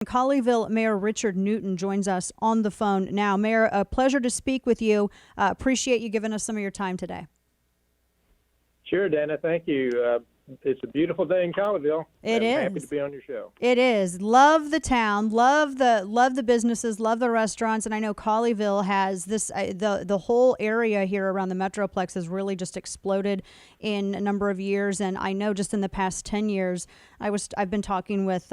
Colleyville Mayor Richard Newton joins us on the phone now. Mayor, a pleasure to speak with you. Appreciate you giving us some of your time today. Sure, Dana. Thank you. It's a beautiful day in Colleyville. It I'm is. happy to be on your show. It is. Love the town. Love the businesses. Love the restaurants. And I know Colleyville has this. The whole area here around the Metroplex has really just exploded in a number of years. And I know just in the past 10 years, I've been talking with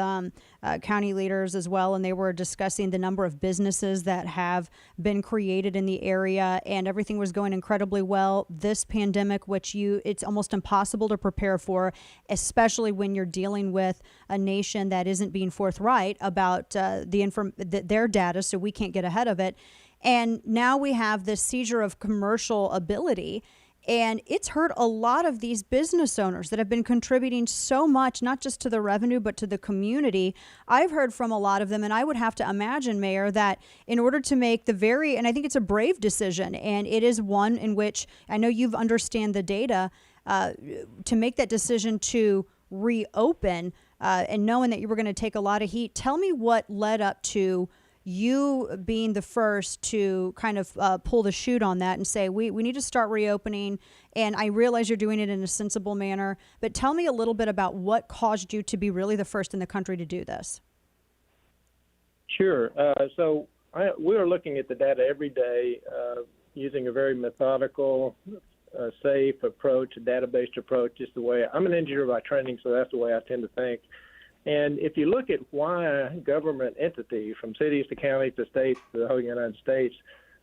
county leaders as well, and they were discussing the number of businesses that have been created in the area, and everything was going incredibly well. This pandemic, which it's almost impossible to prepare for, especially when you're dealing with a nation that isn't being forthright about their data, so we can't get ahead of it. And now we have this seizure of commercial ability. And it's hurt a lot of these business owners that have been contributing so much, not just to the revenue, but to the community. I've heard from a lot of them, and I would have to imagine, Mayor, that in order to make and I think it's a brave decision, and it is one in which I know you've understand the data, to make that decision to reopen and knowing that you were going to take a lot of heat. Tell me what led up to you being the first to kind of pull the chute on that and say, we need to start reopening. And I realize you're doing it in a sensible manner, but tell me a little bit about what caused you to be really the first in the country to do this. Sure. We are looking at the data every day using a very methodical, safe approach, a data-based approach. Just the way I'm an engineer by training, so that's the way I tend to think. And if you look at why government entities, from cities to counties to states to the whole United States,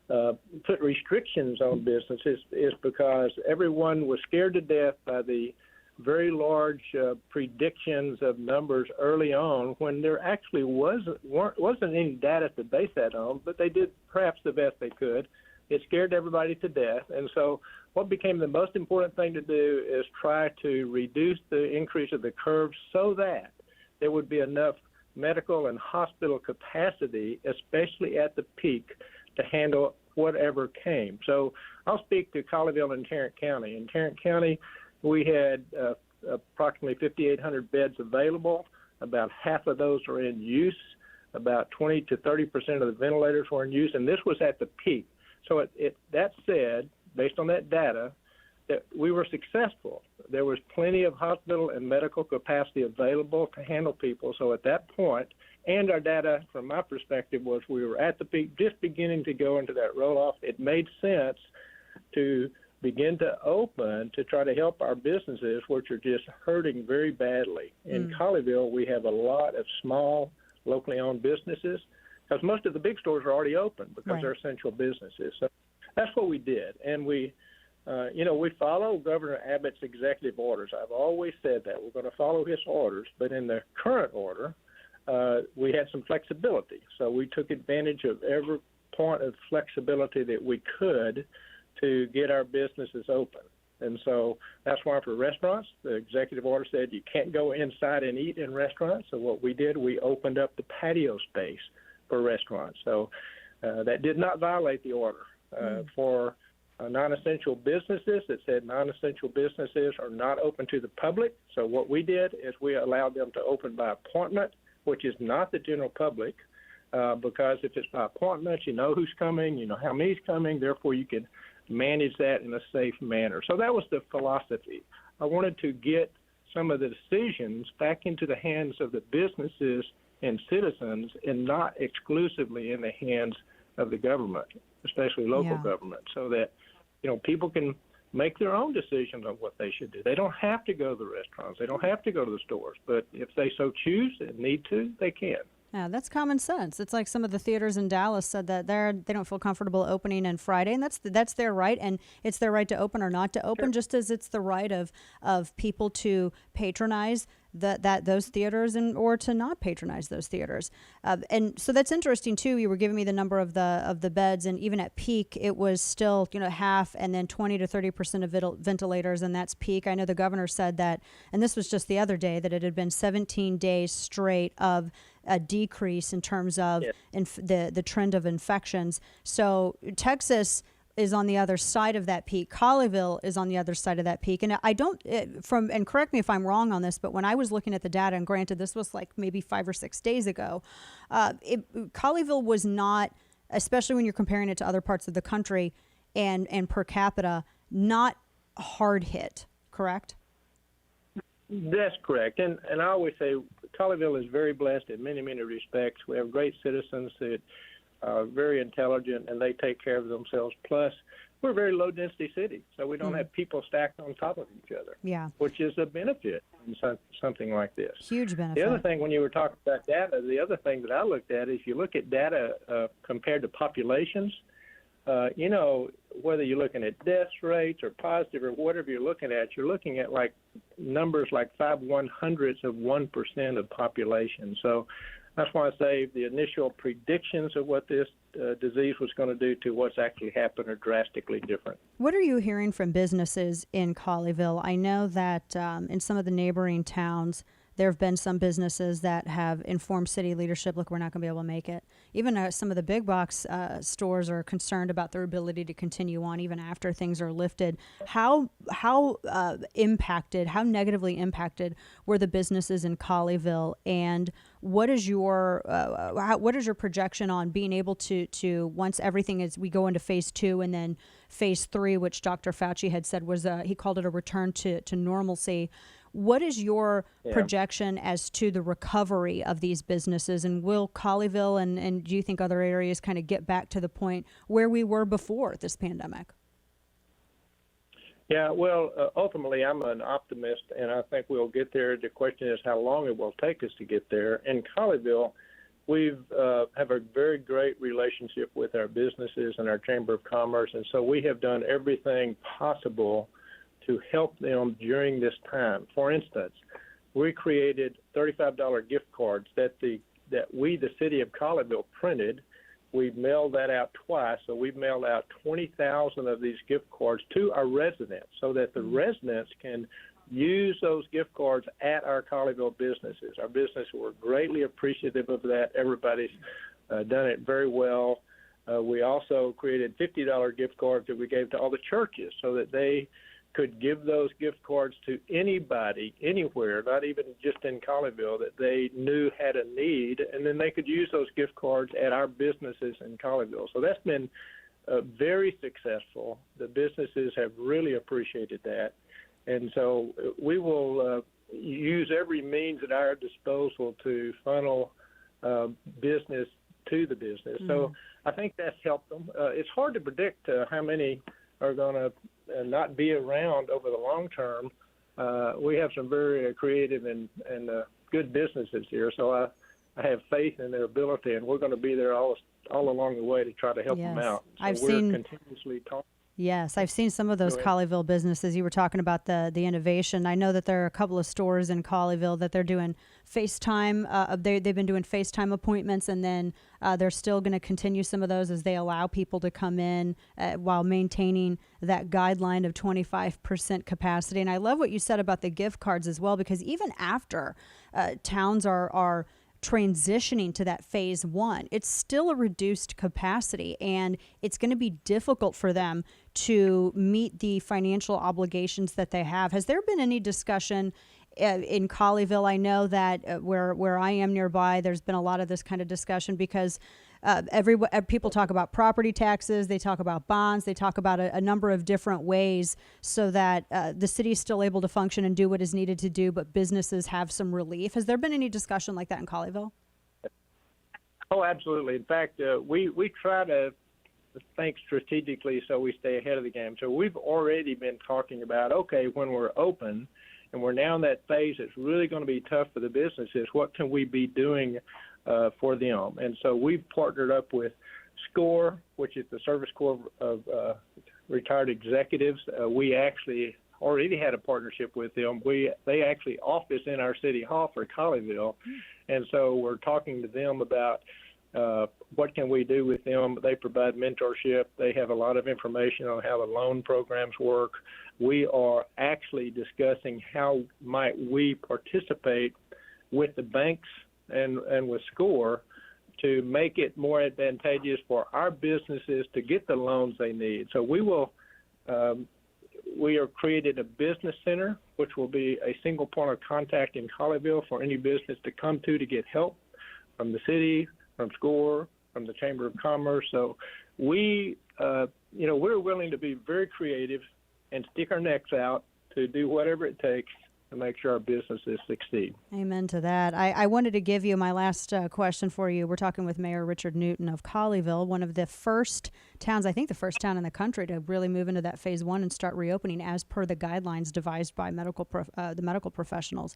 put restrictions on businesses, is because everyone was scared to death by the very large predictions of numbers early on, when there actually wasn't any data to base that on, but they did perhaps the best they could. It scared everybody to death. And so what became the most important thing to do is try to reduce the increase of the curve so that there would be enough medical and hospital capacity, especially at the peak, to handle whatever came. So I'll speak to Colleyville and Tarrant County. In Tarrant County, we had approximately 5,800 beds available. About half of those are in use. About 20 to 30% of the ventilators were in use, and this was at the peak. So that said, based on that data, that we were successful. There was plenty of hospital and medical capacity available to handle people. So at that point, and our data, from my perspective, was we were at the peak, just beginning to go into that roll-off. It made sense to begin to open to try to help our businesses, which are just hurting very badly. In Colleyville, we have a lot of small, locally owned businesses, because most of the big stores are already open because they're essential businesses. So that's what we did. And we follow Governor Abbott's executive orders. I've always said that. We're going to follow his orders. But in the current order, we had some flexibility. So we took advantage of every point of flexibility that we could to get our businesses open. And so that's why for restaurants, the executive order said you can't go inside and eat in restaurants. So what we did, we opened up the patio space for restaurants. So that did not violate the order. For non-essential businesses, it said non-essential businesses are not open to the public. So what we did is we allowed them to open by appointment, which is not the general public, because if it's by appointment, you know who's coming, you know how many's coming, therefore you can manage that in a safe manner. So that was the philosophy. I wanted to get some of the decisions back into the hands of the businesses and citizens, and not exclusively in the hands of the government, especially local government, so that people can make their own decisions on what they should do. They don't have to go to the restaurants. They don't have to go to the stores. But if they so choose and need to, they can. Yeah, that's common sense. It's like some of the theaters in Dallas said that they don't feel comfortable opening on Friday, and that's their right, and it's their right to open or not to open, just as it's the right of people to patronize those theaters or to not patronize those theaters. And so that's interesting too. You were giving me the number of the beds, and even at peak, it was still half, and then 20 to 30% of ventilators, and that's peak. I know the governor said that, and this was just the other day, that it had been 17 days straight of a decrease in terms of the trend of infections. So Texas is on the other side of that peak. Colleyville is on the other side of that peak. And I don't, and correct me if I'm wrong on this, but when I was looking at the data, and granted, this was like maybe 5 or 6 days ago, Colleyville was not, especially when you're comparing it to other parts of the country and per capita, not hard hit, correct? That's correct. And I always say Colleyville is very blessed in many, many respects. We have great citizens that are very intelligent, and they take care of themselves. Plus, we're a very low-density city, so we don't have people stacked on top of each other, which is a benefit in something like this. Huge benefit. The other thing, when you were talking about data, the other thing that I looked at is you look at data compared to populations, whether you're looking at death rates or positive or whatever you're looking at like numbers like 5/100ths of 1% of population. So that's why I say the initial predictions of what this disease was going to do to what's actually happened are drastically different. What are you hearing from businesses in Colleyville? I know that in some of the neighboring towns, there have been some businesses that have informed city leadership, look, we're not going to be able to make it. Even some of the big box stores are concerned about their ability to continue on even after things are lifted. How negatively impacted were the businesses in Colleyville, and what is your projection on being able to once everything is, we go into phase 2 and then phase 3, which Dr. Fauci had said was he called it a return to normalcy. What is your projection as to the recovery of these businesses, and will Colleyville and do you think other areas kind of get back to the point where we were before this pandemic? Yeah, well, ultimately, I'm an optimist, and I think we'll get there. The question is how long it will take us to get there. In Colleyville, we have a very great relationship with our businesses and our Chamber of Commerce, and so we have done everything possible to help them during this time. For instance, we created $35 gift cards that we, the city of Colleyville, printed. We mailed that out twice, so we've mailed out 20,000 of these gift cards to our residents so that the residents can use those gift cards at our Colleyville businesses. Our businesses were greatly appreciative of that. Everybody's done it very well. We also created $50 gift cards that we gave to all the churches so that they could give those gift cards to anybody, anywhere, not even just in Colleyville, that they knew had a need, and then they could use those gift cards at our businesses in Colleyville. So that's been very successful. The businesses have really appreciated that. And so we will use every means at our disposal to funnel business to the business. So I think that's helped them. It's hard to predict how many are going to not be around over the long term. We have some very creative and good businesses here, so I have faith in their ability, and we're going to be there all along the way to try to help them out. So we're continuously talking. Yes, I've seen some of those Colleyville businesses. You were talking about the innovation. I know that there are a couple of stores in Colleyville that they're doing FaceTime. They've been doing FaceTime appointments, and then they're still going to continue some of those as they allow people to come in while maintaining that guideline of 25% capacity. And I love what you said about the gift cards as well, because even after towns are transitioning to that phase 1, it's still a reduced capacity, and it's going to be difficult for them to meet the financial obligations that they have. Has there been any discussion in Colleyville? I know that where I am nearby, there's been a lot of this kind of discussion because people talk about property taxes, they talk about bonds, they talk about a number of different ways so that the city is still able to function and do what is needed to do, but businesses have some relief. Has there been any discussion like that in Colleyville? Oh, absolutely. In fact, we try to think strategically so we stay ahead of the game. So we've already been talking about, okay, when we're open and we're now in that phase, it's really going to be tough for the businesses. What can we be doing for them? And so we've partnered up with SCORE, which is the Service Corps of Retired Executives. We actually already had a partnership with them. They actually office in our city hall for Colleyville, and so we're talking to them about what can we do with them. They provide mentorship. They have a lot of information on how the loan programs work. We are actually discussing how might we participate with the banks and with SCORE to make it more advantageous for our businesses to get the loans they need. So we are creating a business center, which will be a single point of contact in Colleyville for any business to come to get help from the city, from SCORE, from the Chamber of Commerce. So we're willing to be very creative and stick our necks out to do whatever it takes to make sure our businesses succeed. Amen to that. I wanted to give you my last question for you. We're talking with Mayor Richard Newton of Colleyville, one of the first towns, I think the first town in the country to really move into that phase one and start reopening as per the guidelines devised by the medical professionals.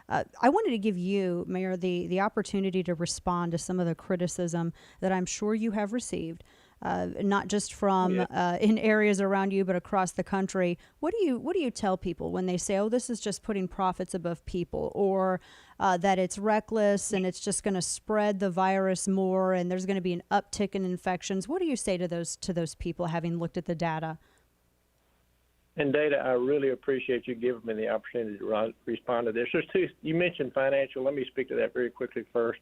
I wanted to give you, Mayor, the opportunity to respond to some of the criticism that I'm sure you have received, not just from in areas around you, but across the country. What do you tell people when they say, "Oh, this is just putting profits above people," or that it's reckless and it's just going to spread the virus more, and there's going to be an uptick in infections? What do you say to those people, having looked at the data? And Dana, I really appreciate you giving me the opportunity to respond to this. There's two. You mentioned financial. Let me speak to that very quickly first.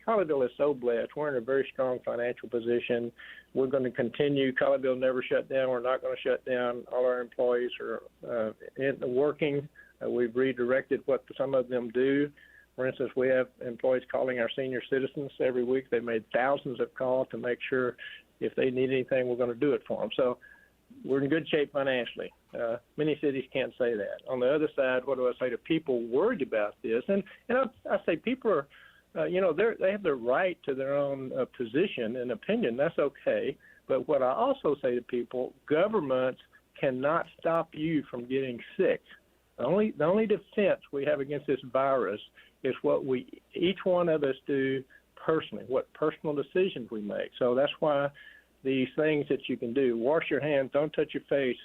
Colleyville is so blessed. We're in a very strong financial position. We're going to continue. Colleyville never shut down. We're not going to shut down. All our employees are working. We've redirected what some of them do. For instance, we have employees calling our senior citizens every week. They made thousands of calls to make sure if they need anything, we're going to do it for them. So we're in good shape financially. Many cities can't say that. On the other side, what do I say to people worried about this? And I say people are, they have the right to their own position and opinion. That's okay. But what I also say to people, governments cannot stop you from getting sick. The only defense we have against this virus is what each one of us do personally, what personal decisions we make. So that's why these things that you can do, wash your hands, don't touch your face,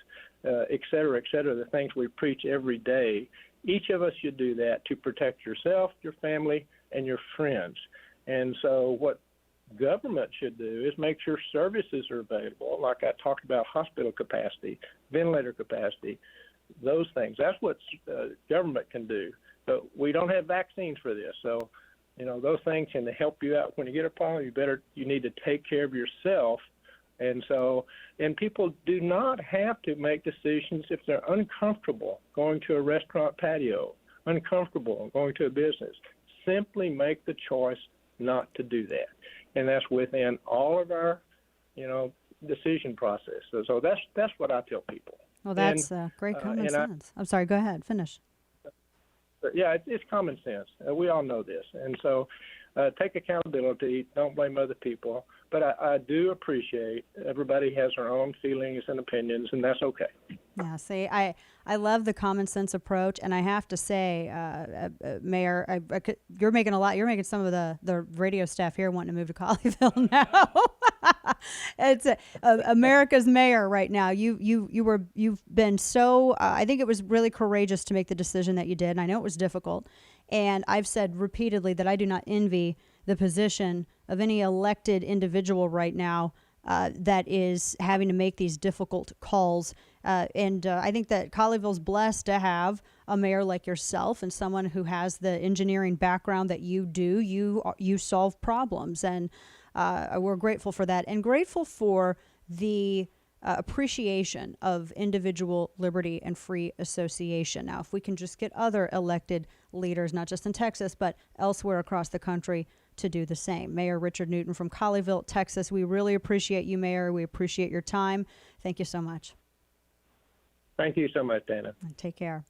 et cetera, the things we preach every day, each of us should do that to protect yourself, your family, and your friends. And so what government should do is make sure services are available, like I talked about, hospital capacity, ventilator capacity, those things. That's what government can do. But we don't have vaccines for this. So, those things can help you out. When you get a problem, you need to take care of yourself. And people do not have to make decisions if they're uncomfortable going to a restaurant patio, uncomfortable going to a business. Simply make the choice not to do that. And that's within all of our, decision process. So that's what I tell people. Well, that's great common sense. I'm sorry, go ahead, finish. Yeah, it's common sense. We all know this. And so take accountability. Don't blame other people. But I do appreciate everybody has their own feelings and opinions, and that's okay. Yeah, see, I love the common sense approach, and I have to say, Mayor, you're making some of the radio staff here wanting to move to Colleyville now. It's America's mayor right now. You've been so. I think it was really courageous to make the decision that you did, and I know it was difficult. And I've said repeatedly that I do not envy the position of any elected individual right now that is having to make these difficult calls. And I think that Colleyville's blessed to have a mayor like yourself and someone who has the engineering background that you do. You solve problems, and we're grateful for that, and grateful for the appreciation of individual liberty and free association. Now, if we can just get other elected leaders, not just in Texas, but elsewhere across the country, to do the same. Mayor Richard Newton from Colleyville, Texas. We really appreciate you, Mayor. We appreciate your time. Thank you so much. Thank you so much, Dana. Take care.